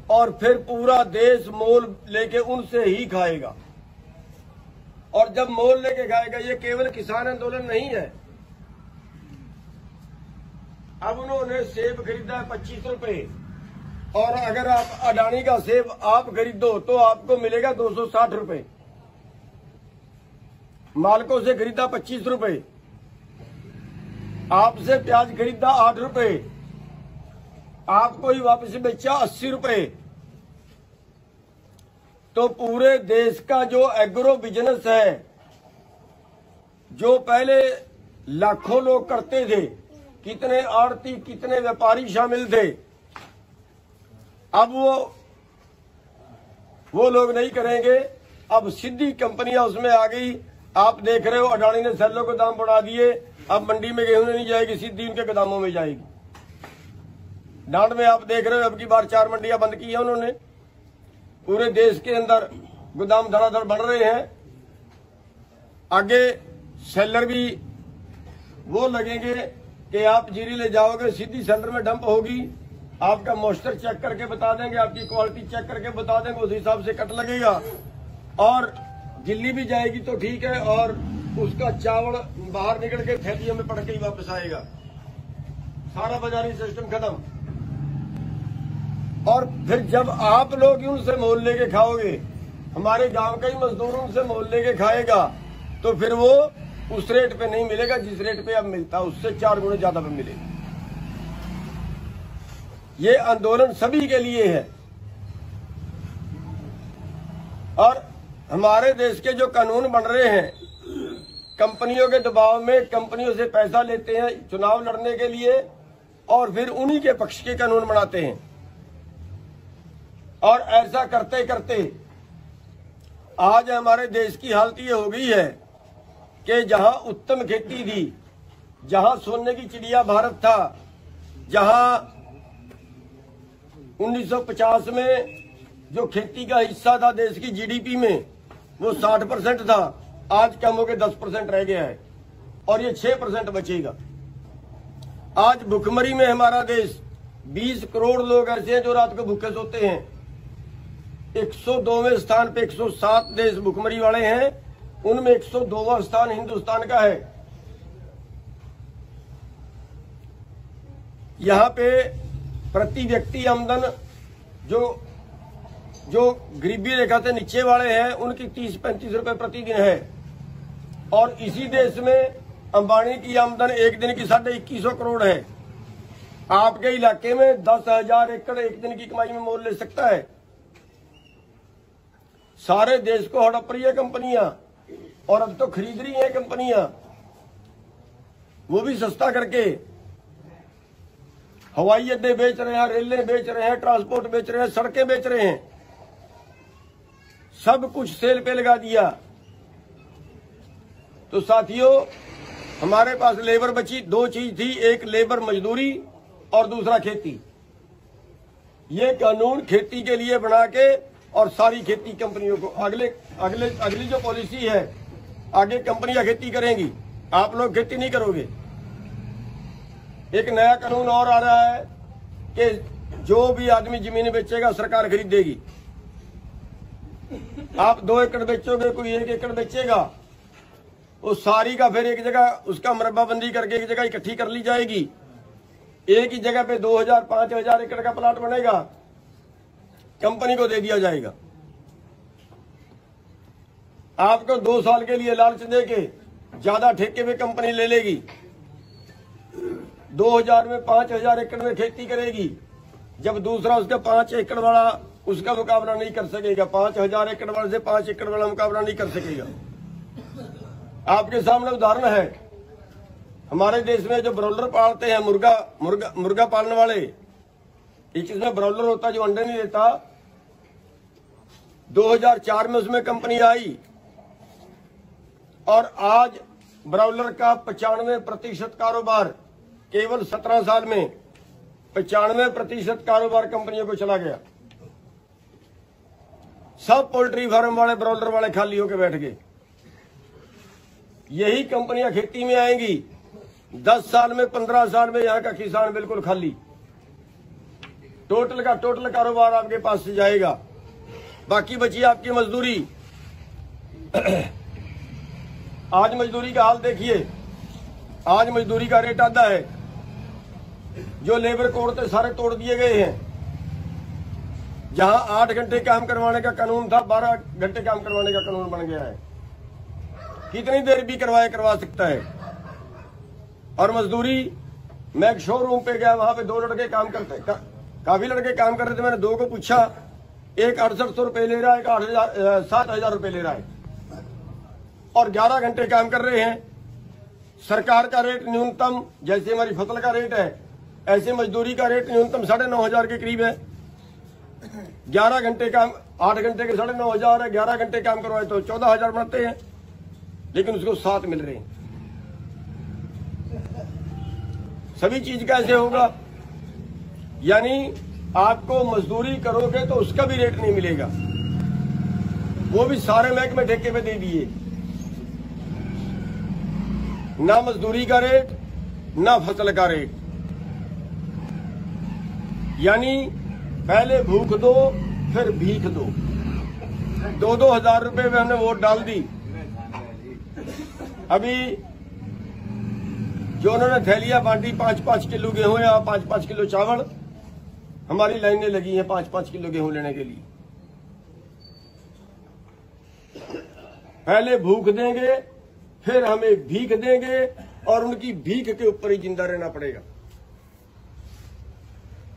और फिर पूरा देश मोल लेके उनसे ही खाएगा। और जब मोल लेके खाएगा, ये केवल किसान आंदोलन नहीं है। अब उन्होंने सेब खरीदा है 25 रुपए, और अगर आप अडानी का सेब आप खरीदो तो आपको मिलेगा 260 रुपए। मालकों से खरीदा 25 रुपए, आपसे प्याज खरीदा 8 रुपए, आपको ही वापस बेचा 80 रुपए। तो पूरे देश का जो एग्रो बिजनेस है, जो पहले लाखों लोग करते थे, कितने आड़ती कितने व्यापारी शामिल थे, अब वो लोग नहीं करेंगे। अब सीधी कंपनियां उसमें आ गई। आप देख रहे हो अडानी ने सेलों के दाम बढ़ा दिए। अब मंडी में गेहूं नहीं जाएगी, सीधी उनके गोदामों में जाएगी। डांड में आप देख रहे हो अब की बार 4 मंडियां बंद की है उन्होंने। पूरे देश के अंदर गोदाम धड़ाधड़ बढ़ रहे हैं। आगे सेलर भी वो लगेंगे कि आप जीरी ले जाओगे, सीधी सेलर में डंप होगी, आपका मॉइस्चर चेक करके बता देंगे, आपकी क्वालिटी चेक करके बता देंगे, उस हिसाब से कट लगेगा। और दिल्ली भी जाएगी तो ठीक है, और उसका चावल बाहर निकल के थैलियों में पड़ के ही वापस आएगा। सारा बाजारी सिस्टम खत्म। और फिर जब आप लोग उनसे मोल लेके खाओगे, हमारे गांव का ही मजदूर उनसे मोल लेके खाएगा, तो फिर वो उस रेट पे नहीं मिलेगा जिस रेट पे अब मिलता है, उससे 4 गुना ज्यादा पे मिलेगा। ये आंदोलन सभी के लिए है। और हमारे देश के जो कानून बन रहे हैं, कंपनियों के दबाव में कंपनियों से पैसा लेते हैं चुनाव लड़ने के लिए, और फिर उन्हीं के पक्ष के कानून बनाते हैं। और ऐसा करते करते आज हमारे देश की हालत ये हो गई है कि जहां उत्तम खेती थी, जहां सोने की चिड़िया भारत था, जहां 1950 में जो खेती का हिस्सा था देश की जीडीपी में, वो 60% था, आज कम होकर 10% रह गया है, और ये 6% बचेगा। आज भुखमरी में हमारा देश, 20 करोड़ लोग ऐसे हैं जो रात को भूखे सोते हैं। 102वें स्थान पे 107 देश भुखमरी वाले हैं, उनमें 102वां स्थान हिंदुस्तान का है। यहां पे प्रति व्यक्ति आमदन जो गरीबी रेखा से नीचे वाले हैं, उनकी 30-35 रुपए प्रतिदिन है। और इसी देश में अंबानी की आमदन एक दिन की 2150 करोड़ है। आपके इलाके में 10,000 एकड़ एक दिन की कमाई में मोल ले सकता है। सारे देश को हड़प रही है कंपनियां, और अब तो खरीद रही है कंपनियां, वो भी सस्ता करके। हवाई अड्डे बेच रहे हैं, रेलें बेच रहे हैं, ट्रांसपोर्ट बेच रहे हैं, सड़कें बेच रहे हैं, सब कुछ सेल पे लगा दिया। तो साथियों, हमारे पास लेबर बची, 2 चीज थी, एक लेबर मजदूरी और दूसरा खेती। ये कानून खेती के लिए बना के, और सारी खेती कंपनियों को अगली जो पॉलिसी है, आगे कंपनियां खेती करेंगी, आप लोग खेती नहीं करोगे। एक नया कानून और आ रहा है कि जो भी आदमी जमीन बेचेगा सरकार खरीदेगी। आप 2 एकड़ बेचोगे, कोई 1 एकड़ बेचेगा, वो सारी का फिर एक जगह उसका मरब्बाबंदी करके एक जगह इकट्ठी कर ली जाएगी। एक ही जगह पे 2000-5000 एकड़ का प्लाट बनेगा, कंपनी को दे दिया जाएगा। आपको 2 साल के लिए लालच देके ज्यादा ठेके पे कंपनी ले लेगी। 2000 में 5000 एकड़ में खेती करेगी, जब दूसरा उसका 5 एकड़ वाला उसका मुकाबला नहीं कर सकेगा, 5000 एकड़ वाले से 5 एकड़ वाला मुकाबला नहीं कर सकेगा। आपके सामने उदाहरण है, हमारे देश में जो ब्रॉयलर पालते हैं, मुर्गा पालने वाले, एक इसमें ब्रॉयलर होता है जो अंडे नहीं देता। 2004 में उसमें कंपनी आई, और आज ब्रॉयलर का 95% कारोबार, केवल 17 साल में 95% कारोबार कंपनियों को चला गया। सब पोल्ट्री फार्म वाले, ब्रॉयलर वाले खाली होकर बैठ गए। यही कंपनियां खेती में आएंगी, 10 साल में 15 साल में यहां का किसान बिल्कुल खाली। टोटल का टोटल कारोबार आपके पास से जाएगा। बाकी बची आपकी मजदूरी। आज मजदूरी का हाल देखिए। आज मजदूरी का रेट आधा है। जो लेबर कोड थे सारे तोड़ दिए गए हैं। जहां 8 घंटे काम करवाने का कानून था, 12 घंटे काम करवाने का कानून बन गया है। कितनी देर भी करवा सकता है। और मजदूरी, मैं एक शोरूम पे गया, वहां पे 2 लड़के काम करते, काफी लड़के काम कर रहे थे। मैंने 2 को पूछा, एक 6800 रुपए ले रहा है, एक 7000 रुपए ले रहा है, और 11 घंटे काम कर रहे हैं। सरकार का रेट न्यूनतम, जैसे हमारी फसल का रेट है, ऐसे मजदूरी का रेट न्यूनतम 9500 के करीब है। 11 घंटे काम, 8 घंटे के 9500 है। 11 घंटे काम करवाए तो 14000 बनाते हैं, लेकिन उसको 7 मिल रहे हैं। सभी चीज कैसे होगा? यानी आपको मजदूरी करोगे तो उसका भी रेट नहीं मिलेगा। वो भी सारे महकमे ठेके पे दे दिए। ना मजदूरी का रेट, ना फसल का रेट। यानी पहले भूख दो, फिर भीख दो। 2-2 हजार रुपए में हमने वोट डाल दी। अभी जो उन्होंने थैलियां बांटी, 5-5 किलो गेहूं या 5-5 किलो चावल, हमारी लाइनें लगी हैं 5-5 किलो गेहूं लेने के लिए। पहले भूख देंगे, फिर हमें भीख देंगे, और उनकी भीख के ऊपर ही जिंदा रहना पड़ेगा।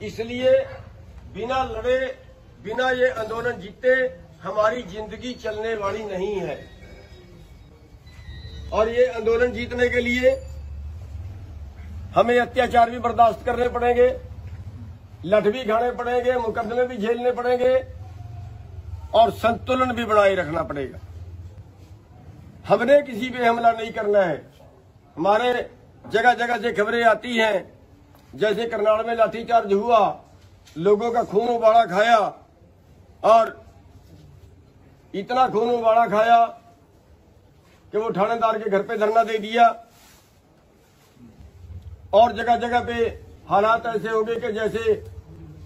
इसलिए बिना लड़े, बिना ये आंदोलन जीते हमारी जिंदगी चलने वाली नहीं है। और ये आंदोलन जीतने के लिए हमें अत्याचार भी बर्दाश्त करने पड़ेंगे, लठ भी खाने पड़ेंगे, मुकदमे भी झेलने पड़ेंगे, और संतुलन भी बनाए रखना पड़ेगा। हमने किसी पे हमला नहीं करना है। हमारे जगह जगह से खबरें आती हैं, जैसे करनाल में लाठीचार्ज हुआ, लोगों का खून उबाला खाया, और इतना खून उबाला खाया कि वो थानेदार के घर पे धरना दे दिया। और जगह जगह पे हालात ऐसे हो गए कि जैसे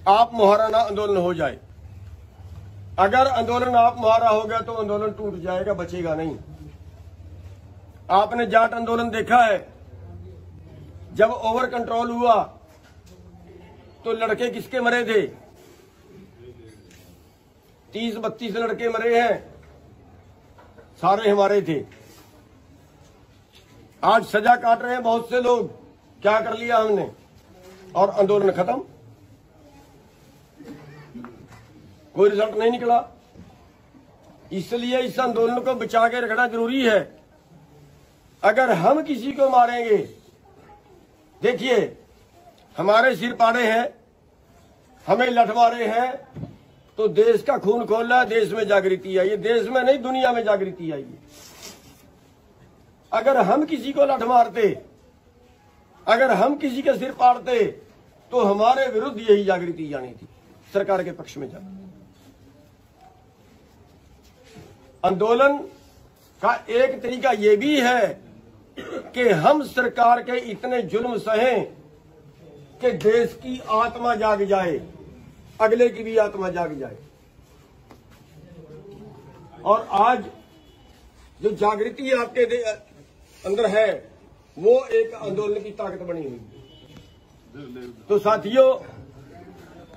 आप मुहाराना आंदोलन हो जाए। अगर आंदोलन आप मुहारा हो गया तो आंदोलन टूट जाएगा, बचेगा नहीं। आपने जाट आंदोलन देखा है, जब ओवर कंट्रोल हुआ तो लड़के किसके मरे थे? 30-32 लड़के मरे हैं, सारे हमारे थे। आज सजा काट रहे हैं बहुत से लोग। क्या कर लिया हमने? और आंदोलन खत्म, कोई रिजल्ट नहीं निकला। इसलिए इस आंदोलन को बचा के रखना जरूरी है। अगर हम किसी को मारेंगे, देखिए हमारे सिर पाड़े हैं, हमें लठ मारे हैं, तो देश का खून खोला है, देश में जागृति आई है। देश में नहीं, दुनिया में जागृति आई है। अगर हम किसी को लठ मारते, अगर हम किसी के सिर पाड़ते, तो हमारे विरुद्ध यही जागृति जानी थी, सरकार के पक्ष में जाना। आंदोलन का एक तरीका यह भी है कि हम सरकार के इतने जुल्म सहें कि देश की आत्मा जाग जाए, अगले की भी आत्मा जाग जाए। और आज जो जागृति आपके अंदर है, वो एक आंदोलन की ताकत बनी हुई है। तो साथियों,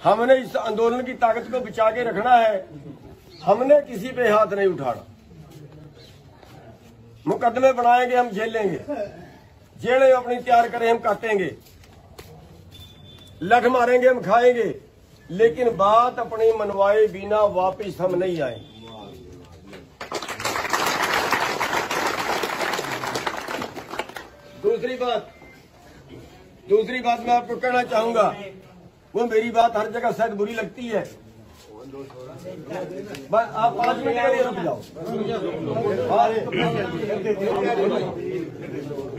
हमने इस आंदोलन की ताकत को बचा के रखना है। हमने किसी पे हाथ नहीं उठाना। मुकदमे बनाएंगे, हम झेलेंगे। जेड़े अपनी तैयार करें, हम काटेंगे। लठ मारेंगे, हम खाएंगे, लेकिन बात अपनी मनवाए बिना वापिस हम नहीं आएंगे। दूसरी बात मैं आपको कहना चाहूंगा, वो मेरी बात हर जगह शायद बुरी लगती है, बस आप 5 मिनट के लिए रुक जाओ।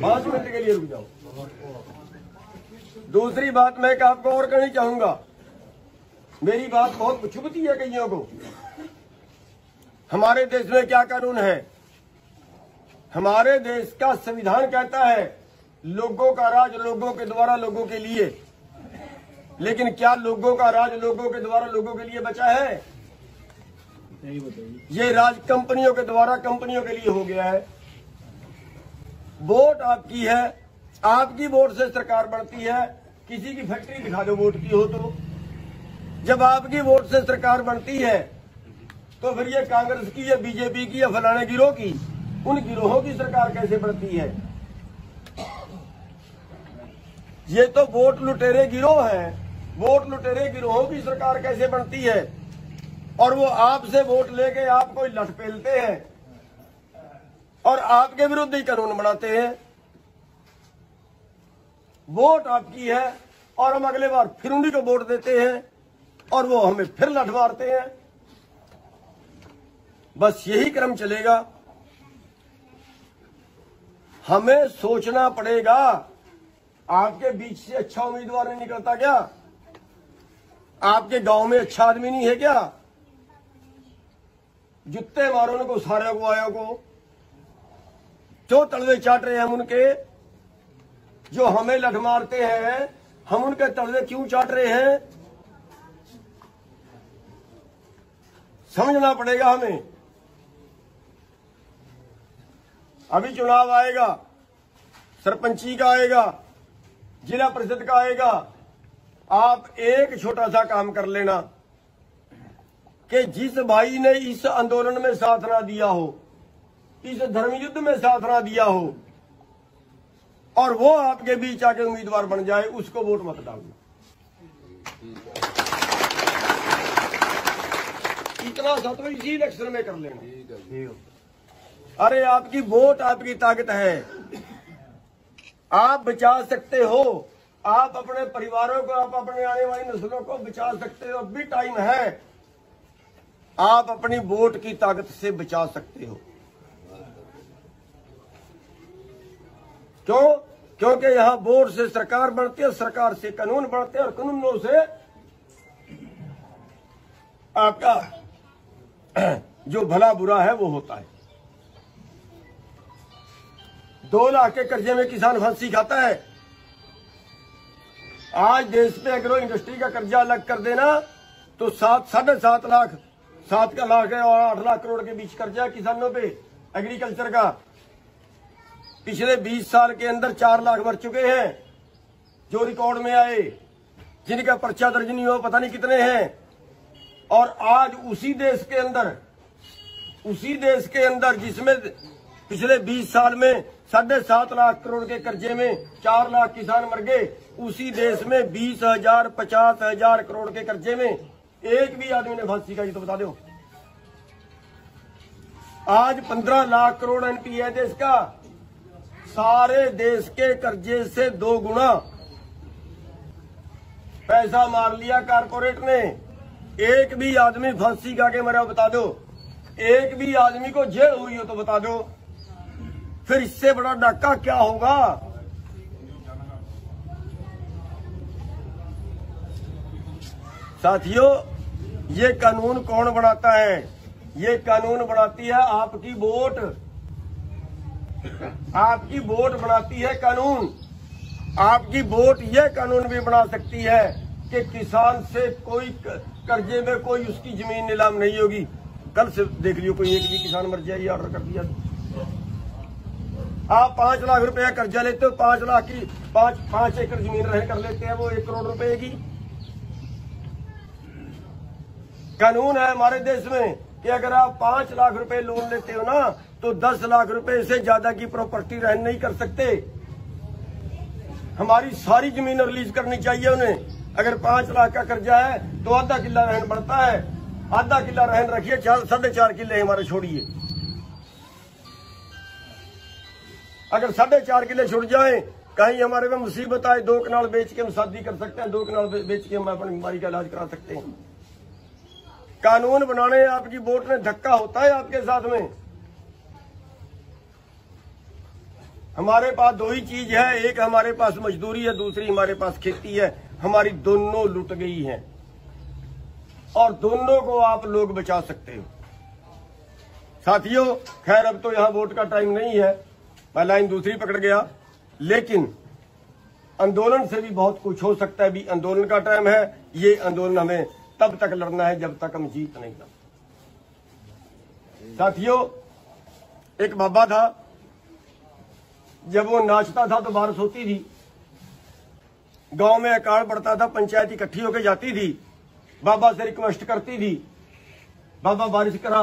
5 मिनट के लिए रुक जाओ। दूसरी बात मैं आपको और कहनी चाहूंगा, मेरी बात बहुत चुभती है कईयों को। हमारे देश में क्या कानून है? हमारे देश का संविधान कहता है लोगों का राज लोगों के द्वारा लोगों के लिए। लेकिन क्या लोगों का राज लोगों के द्वारा लोगों के लिए बचा है? ये राज कंपनियों के द्वारा कंपनियों के लिए हो गया है। वोट आपकी है, आपकी वोट से सरकार बनती है। किसी की फैक्ट्री दिखा दो वोट की हो तो। जब आपकी वोट से सरकार बनती है तो फिर ये कांग्रेस की या बीजेपी की या फलाने गिरोह की, उन गिरोहों की सरकार कैसे बनती है? ये तो वोट लुटेरे गिरोह है। वोट लुटेरे गिरोहों की सरकार कैसे बनती है? और वो आपसे वोट लेके आपको लठ पेलते हैं और आपके विरुद्ध ही कानून बनाते हैं। वोट आपकी है और हम अगले बार फिर उन्हीं को वोट देते हैं और वो हमें फिर लठ मारते हैं। बस यही क्रम चलेगा। हमें सोचना पड़ेगा। आपके बीच से अच्छा उम्मीदवार नहीं निकलता क्या? आपके गांव में अच्छा आदमी नहीं है क्या? जुत्ते मारो उनको, सारे को आया को जो तलवे चाट रहे हैं हम उनके, जो हमें लठ मारते हैं हम उनके तलवे क्यों चाट रहे हैं? समझना पड़ेगा हमें। अभी चुनाव आएगा, सरपंची का आएगा, जिला परिषद का आएगा। आप एक छोटा सा काम कर लेना कि जिस भाई ने इस आंदोलन में साथ ना दिया हो, इस धर्म युद्ध में साथ ना दिया हो और वो आपके बीच आके उम्मीदवार बन जाए, उसको वोट मत डालना। इतना सा तो इसी इलेक्शन में कर लेना। अरे आपकी वोट आपकी ताकत है। आप बचा सकते हो, आप अपने परिवारों को, आप अपने आने वाली नस्लों को बचा सकते हो। अभी टाइम है, आप अपनी वोट की ताकत से बचा सकते हो। क्यों? क्योंकि यहां वोट से सरकार बनती है, सरकार से कानून बनते हैं और कानूनों से आपका जो भला बुरा है वो होता है। 2 लाख के कर्जे में किसान फांसी खाता है। आज देश पे एग्रो इंडस्ट्री का कर्जा अलग कर देना तो 7.5 लाख, 7 लाख और 8 लाख करोड़ के बीच कर्जा है किसानों पे एग्रीकल्चर का। पिछले 20 साल के अंदर 4 लाख मर चुके हैं जो रिकॉर्ड में आए, जिनका पर्चा दर्ज नहीं हुआ पता नहीं कितने हैं। और आज उसी देश के अंदर जिसमें पिछले 20 साल में 7.5 लाख करोड़ के कर्जे में 4 लाख किसान मर गए, उसी देश में 20,000 50,000 करोड़ के कर्जे में एक भी आदमी ने फांसी खाई तो बता दो। आज 15 लाख करोड़ एनपीए है देश का। सारे देश के कर्जे से 2 गुना पैसा मार लिया कारपोरेट ने। एक भी आदमी फांसी खा के मरा बता दो, एक भी आदमी को जेल हुई हो तो बता दो। फिर इससे बड़ा डाका क्या होगा? साथियों, ये कानून कौन बनाता है? ये कानून बनाती है आपकी वोट। आपकी वोट बनाती है कानून। आपकी वोट ये कानून भी बना सकती है कि किसान से कोई कर्जे में कोई उसकी जमीन नीलाम नहीं होगी। कल से देख लियो, कोई एक भी किसान मर जाए, ये ऑर्डर कर दिया। आप 5 लाख रुपया कर्जा लेते हो, 5 लाख की 5 एकड़ जमीन रह कर लेते हैं, वो 1 करोड़ रुपए की। कानून है हमारे देश में कि अगर आप 5 लाख रुपए लोन लेते हो ना तो 10 लाख रुपए से ज्यादा की प्रॉपर्टी रहन नहीं कर सकते। हमारी सारी जमीन रिलीज करनी चाहिए उन्हें। अगर 5 लाख का कर्जा है तो आधा किला रहन बढ़ता है, आधा किला रहन रखिए, 4.5 किले हमारे छोड़िए। अगर 4.5 किले छुट जाए, कहीं हमारे में मुसीबत आए, 2 कनाल बेच के हम शादी कर सकते हैं, 2 कनाल बेच के हम अपनी बीमारी का इलाज करा सकते हैं। कानून बनाने आपकी वोट में धक्का होता है आपके साथ में। हमारे पास 2 ही चीज है, एक हमारे पास मजदूरी है, दूसरी हमारे पास खेती है। हमारी दोनों लुट गई हैं और दोनों को आप लोग बचा सकते हो। साथियों, खैर अब तो यहां वोट का टाइम नहीं है, मैं लाइन दूसरी पकड़ गया। लेकिन आंदोलन से भी बहुत कुछ हो सकता है। भी आंदोलन का टाइम है, ये आंदोलन हमें तब तक लड़ना है जब तक हम जीत नहीं लाते। साथियों, एक बाबा था, जब वो नाचता था तो बारिश होती थी, गांव में अकाल पड़ता था, पंचायत इकट्ठी होकर जाती थी, बाबा से रिक्वेस्ट करती थी, बाबा बारिश करा।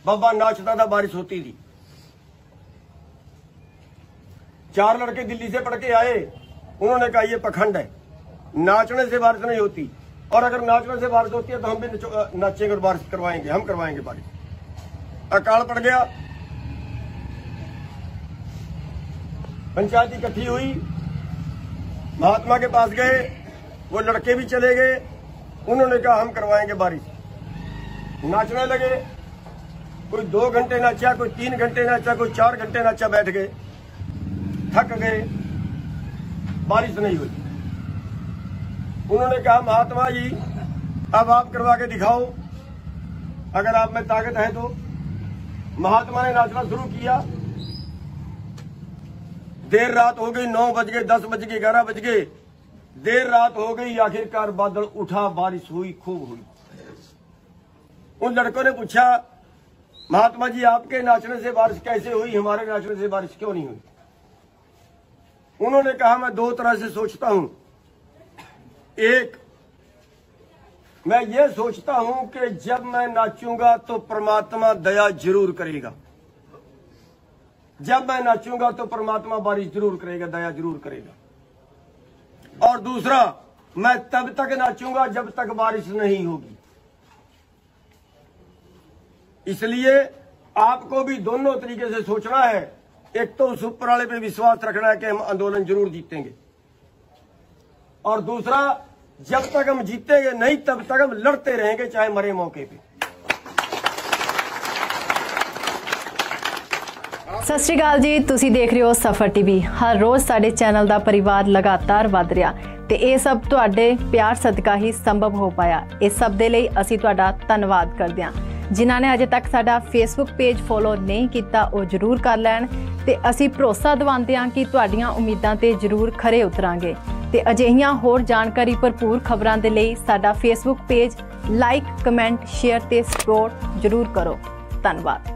बाबा नाचता था, बारिश होती थी। 4 लड़के दिल्ली से पढ़ के आए, उन्होंने कहा ये पखंड है, नाचने से बारिश नहीं होती, और अगर नाचने से बारिश होती है तो हम भी नाचेंगे और बारिश करवाएंगे, हम करवाएंगे बारिश। अकाल पड़ गया, पंचायत इकट्ठी हुई, महात्मा के पास गए, वो लड़के भी चले गए, उन्होंने कहा हम करवाएंगे बारिश। नाचने लगे, कोई 2 घंटे नाचा, कोई 3 घंटे नाचा, कोई 4 घंटे नाचा, बैठ गए, थक गए, बारिश नहीं हुई। उन्होंने कहा महात्मा जी अब आप करवा के दिखाओ, अगर आप में ताकत है तो। महात्मा ने नाचना शुरू किया। देर रात हो गई, 9 बज गए, 10 बज गए, 11 बज गए, देर रात हो गई, आखिरकार बादल उठा, बारिश हुई, खूब हुई। उन लड़कों ने पूछा महात्मा जी आपके नाचने से बारिश कैसे हुई, हमारे नाचने से बारिश क्यों नहीं हुई? उन्होंने कहा मैं 2 तरह से सोचता हूं। एक, मैं ये सोचता हूं कि जब मैं नाचूंगा तो परमात्मा दया जरूर करेगा, जब मैं नाचूंगा तो परमात्मा बारिश जरूर करेगा, दया जरूर करेगा। और दूसरा, मैं तब तक नाचूंगा जब तक बारिश नहीं होगी। इसलिए आपको भी दोनों तरीके से सोचना है। एक तो उस ऊपर वाले पे विश्वास रखना है कि हम आंदोलन जरूर जीतेंगे, और दूसरा, जब तक हम जीतेंगे नहीं तब तक हम लड़ते रहेंगे, चाहे मरे मौके पे। सत श्री अकाल जी, तुसी देख रहे हो सफर टीवी। हर रोज साडे चैनल दा परिवार लगातार वध रहा ते ये सब तुहाडे प्यार सदका ही संभव हो पाया। इस सब दे लई असीं तुहाडा धन्नवाद करदे हां। जिन्हां ने अजे तक साडा फेसबुक पेज फॉलो नहीं किया वो जरूर कर लैण ते असीं भरोसा दिवांदे हां कि तुहाडीआं उम्मीदां ते जरूर खरे उतरांगे। ते अजिहियां होर जानकारी भरपूर खबरां दे लई साडा Facebook page like, comment, share ते सपोर्ट जरूर करो। धन्नवाद।